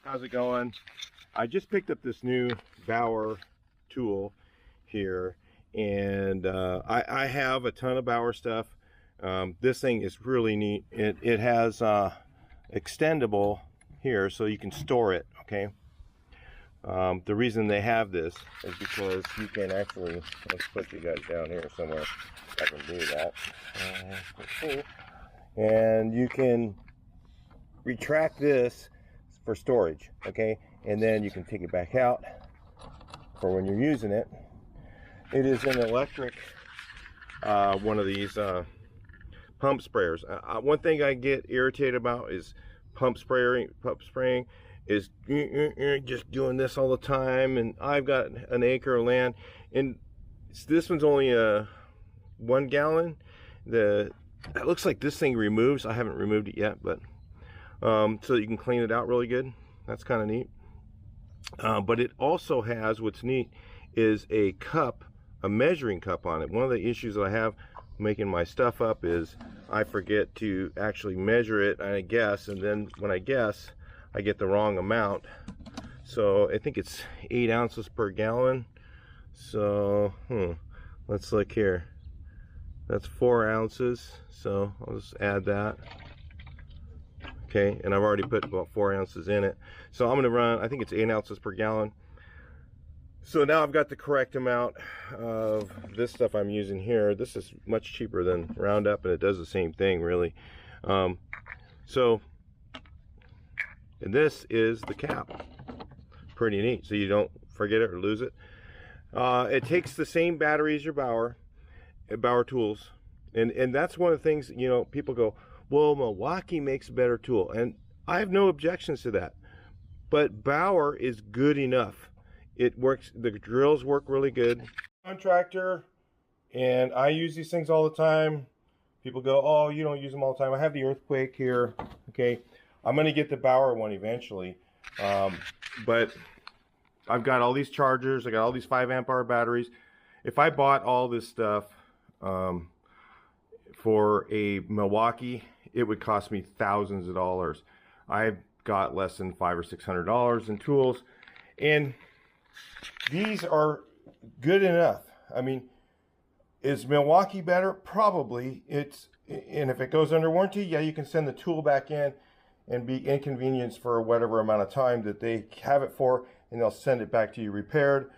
How's it going? I just picked up this new Bauer tool here, and I have a ton of Bauer stuff. This thing is really neat. It has extendable here, so you can store it. Okay. The reason they have this is because you can actually, let's put you guys down here somewhere if I can do that. And you can retract this for storage, okay? And then you can take it back out for when you're using it. It is an electric, one of these pump sprayers. One thing I get irritated about is pump spraying is just doing this all the time. And I've got an acre of land, and this one's only a 1 gallon. It looks like this thing removes. I haven't removed it yet, but so you can clean it out really good. That's kind of neat. But it also has, what's neat is a cup, a measuring cup on it. One of the issues that I have making my stuff up is I forget to actually measure it, and I guess, and then when I guess, I get the wrong amount. So I think it's 8 ounces per gallon. So let's look here. That's 4 ounces. So I'll just add that. Okay, and I've already put about 4 ounces in it. So I'm gonna run, I think it's 8 ounces per gallon. So now I've got the correct amount of this stuff I'm using here. This is much cheaper than Roundup, and it does the same thing really. And this is the cap. Pretty neat, so you don't forget it or lose it. It takes the same battery as your Bauer tools, and that's one of the things, you know, people go, well, Milwaukee makes a better tool, and I have no objections to that, but Bauer is good enough. It works, the drills work really good. Contractor, and I use these things all the time. People go, oh, you don't use them all the time. I have the Earthquake here. Okay, I'm going to get the Bauer one eventually, but I've got all these chargers. I got all these 5 amp hour batteries. If I bought all this stuff for a Milwaukee, it would cost me thousands of dollars. I've got less than $500 or $600 in tools, and these are good enough. I mean, is Milwaukee better? Probably. And if it goes under warranty, yeah, you can send the tool back in and be inconvenienced for whatever amount of time that they have it for, and they'll send it back to you repaired.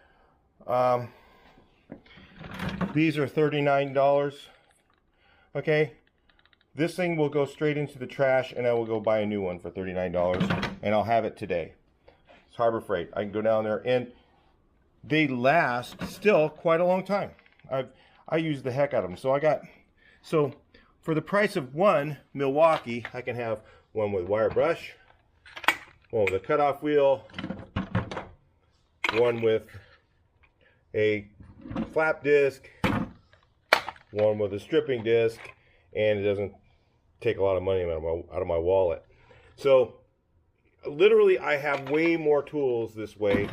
These are $39. Okay, this thing will go straight into the trash, and I will go buy a new one for $39, and I'll have it today. It's Harbor Freight. I can go down there, and they last still quite a long time. I use the heck out of them. So for the price of one Milwaukee, I can have one with wire brush, one with a cutoff wheel, one with a flap disc, one with a stripping disc, and it doesn't take a lot of money out of my wallet. So literally I have way more tools this way.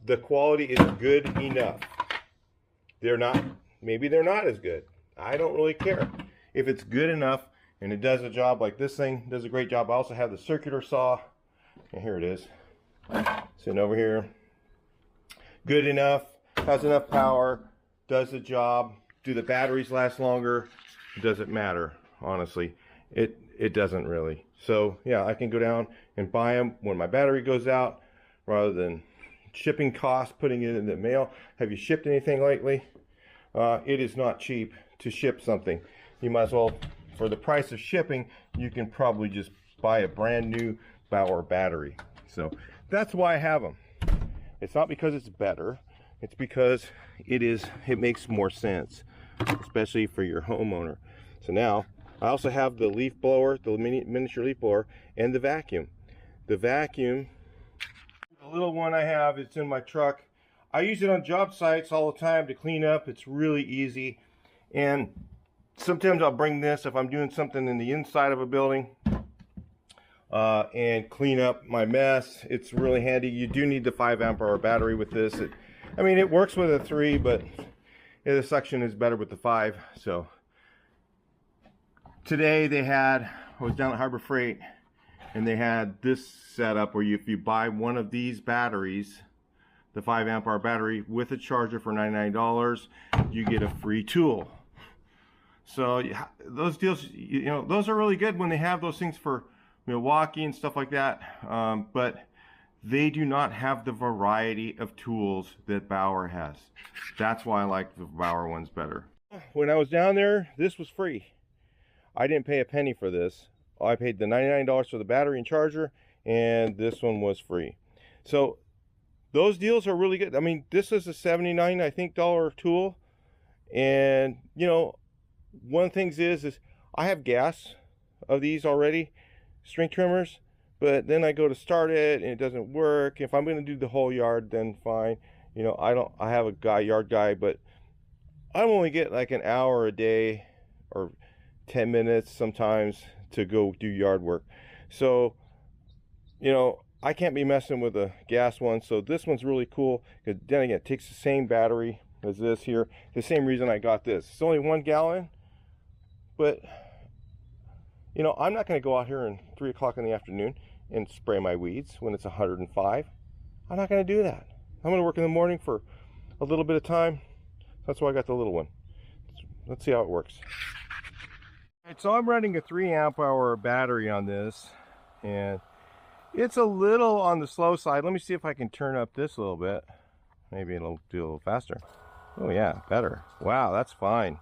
The quality is good enough. Maybe they're not as good. I don't really care. If it's good enough and it does a job like this thing does a great job. I also have the circular saw, and here it is, sitting over here. Good enough, has enough power, does the job. Do the batteries last longer? It doesn't matter, honestly. It doesn't really. So yeah, I can go down and buy them when my battery goes out, rather than shipping costs, putting it in the mail. Have you shipped anything lately? It is not cheap to ship something. You might as well, for the price of shipping, you can probably just buy a brand new Bauer battery. So that's why I have them. It's not because it's better. It's because it makes more sense, especially for your homeowner. So now I also have the leaf blower, the miniature leaf blower, and the vacuum. The vacuum, the little one I have, it's in my truck. I use it on job sites all the time to clean up. It's really easy. And sometimes I'll bring this if I'm doing something in the inside of a building and clean up my mess. It's really handy. You do need the 5 amp hour battery with this. I mean, it works with a 3, but the suction is better with the 5. So today I was down at Harbor Freight, and they had this setup where if you buy one of these batteries, the 5 amp hour battery with a charger for $99, you get a free tool. So those deals, you know, those are really good when they have those things for Milwaukee and stuff like that. But they do not have the variety of tools that Bauer has. That's why I like the Bauer ones better. When I was down there, this was free. I didn't pay a penny for this. I paid the $99 for the battery and charger, and this one was free. So those deals are really good. I mean, this is a $79, I think, tool. And, you know, one of the things is I have gas of these already, string trimmers, but then I go to start it and it doesn't work. If I'm going to do the whole yard, then fine. You know, I have a yard guy, but I only get like an hour a day or 10 minutes sometimes to go do yard work. So, you know, I can't be messing with a gas one. So this one's really cool, because then again, it takes the same battery as this here. The same reason I got this. It's only 1 gallon, but you know, I'm not going to go out here at 3 o'clock in the afternoon and spray my weeds when it's 105. I'm not going to do that. I'm going to work in the morning for a little bit of time. That's why I got the little one. Let's see how it works. All right, so I'm running a 3 amp hour battery on this, and it's a little on the slow side. Let me see if I can turn up this a little bit. Maybe it'll do a little faster. Oh yeah, better. Wow, that's fine.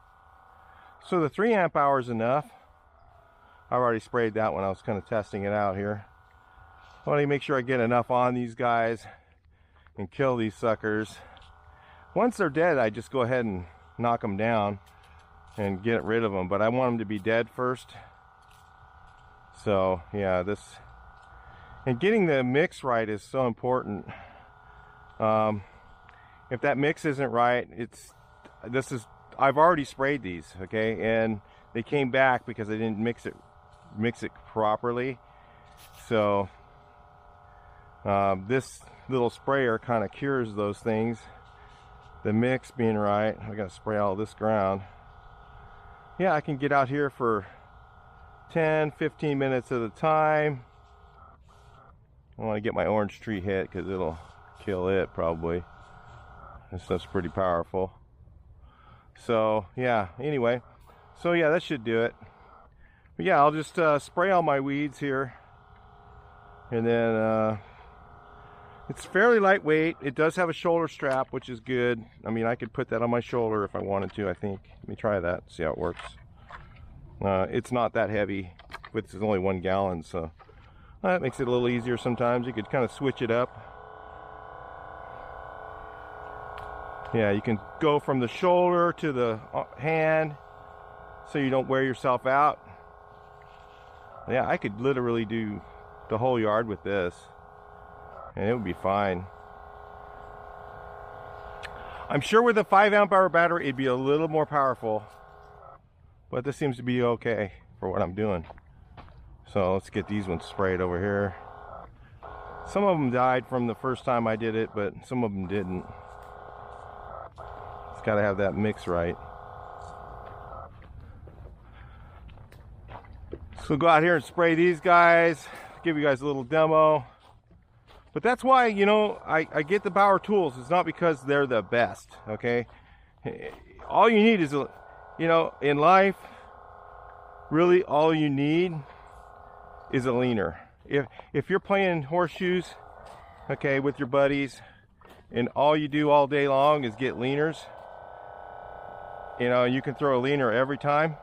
So the 3 amp hour is enough. I already sprayed that when I was kind of testing it out here. I want to make sure I get enough on these guys and kill these suckers. Once they're dead, I just go ahead and knock them down and get rid of them, but I want them to be dead first. So yeah, and getting the mix right is so important. If that mix isn't right, I've already sprayed these, okay, and they came back because I didn't mix it properly. So this little sprayer kind of cures those things. The mix being right. I gotta spray all this ground. Yeah, I can get out here for 10-15 minutes at a time. I want to get my orange tree hit because it'll kill it probably. This stuff's pretty powerful. So yeah, anyway, so yeah, that should do it. But yeah, I'll just spray all my weeds here, and then it's fairly lightweight. It does have a shoulder strap, which is good. I mean, I could put that on my shoulder if I wanted to, I think. Let me try that, see how it works. It's not that heavy, but it's only 1 gallon, so that makes it a little easier sometimes. You could kind of switch it up. Yeah, you can go from the shoulder to the hand so you don't wear yourself out. Yeah, I could literally do the whole yard with this, and it would be fine. I'm sure with a 5 amp hour battery it'd be a little more powerful, but this seems to be okay for what I'm doing. So let's get these ones sprayed over here. Some of them died from the first time I did it, but some of them didn't. It's got to have that mix right. So go out here and spray these guys, give you guys a little demo. But that's why, you know, I get the Bauer tools. It's not because they're the best, okay? All you need is, you know, in life, really all you need is a leaner. If you're playing horseshoes, okay, with your buddies, and all you do all day long is get leaners, you know, you can throw a leaner every time,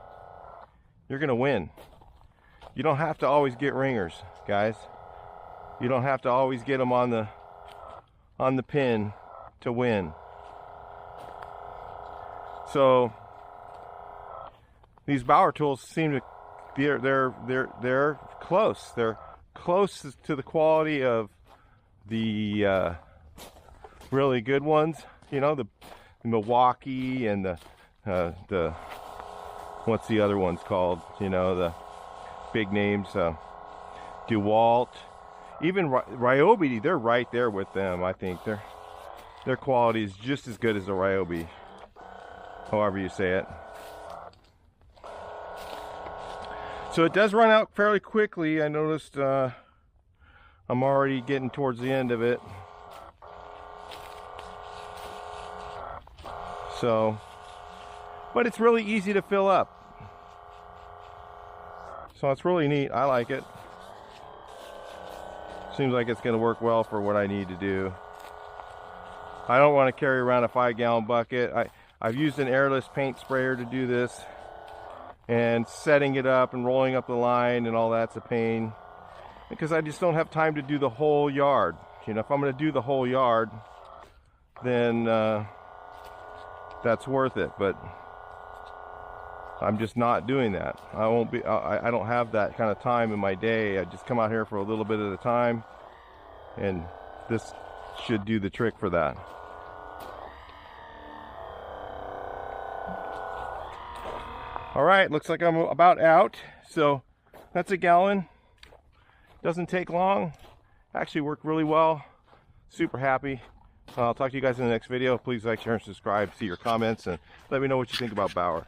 you're gonna win. You don't have to always get ringers, guys. You don't have to always get them on the pin to win. So these Bauer tools seem to they're close. They're close to the quality of the really good ones. You know, the Milwaukee and the what's the other ones called? You know, the big names, DeWalt, even Ryobi. They're right there with them. I think their quality is just as good as the Ryobi, however you say it. So it does run out fairly quickly. I noticed I'm already getting towards the end of it. So, but it's really easy to fill up. So it's really neat. I like it. Seems like it's going to work well for what I need to do. I don't want to carry around a 5-gallon bucket. I've used an airless paint sprayer to do this. And setting it up and rolling up the line and all that's a pain. Because I just don't have time to do the whole yard. You know, if I'm going to do the whole yard, then that's worth it. But I'm just not doing that. I don't have that kind of time in my day. I just come out here for a little bit at a time, and this should do the trick for that. All right, looks like I'm about out. So that's a gallon. Doesn't take long. Actually worked really well. Super happy. I'll talk to you guys in the next video. Please like, share, and subscribe. See your comments and let me know what you think about Bauer.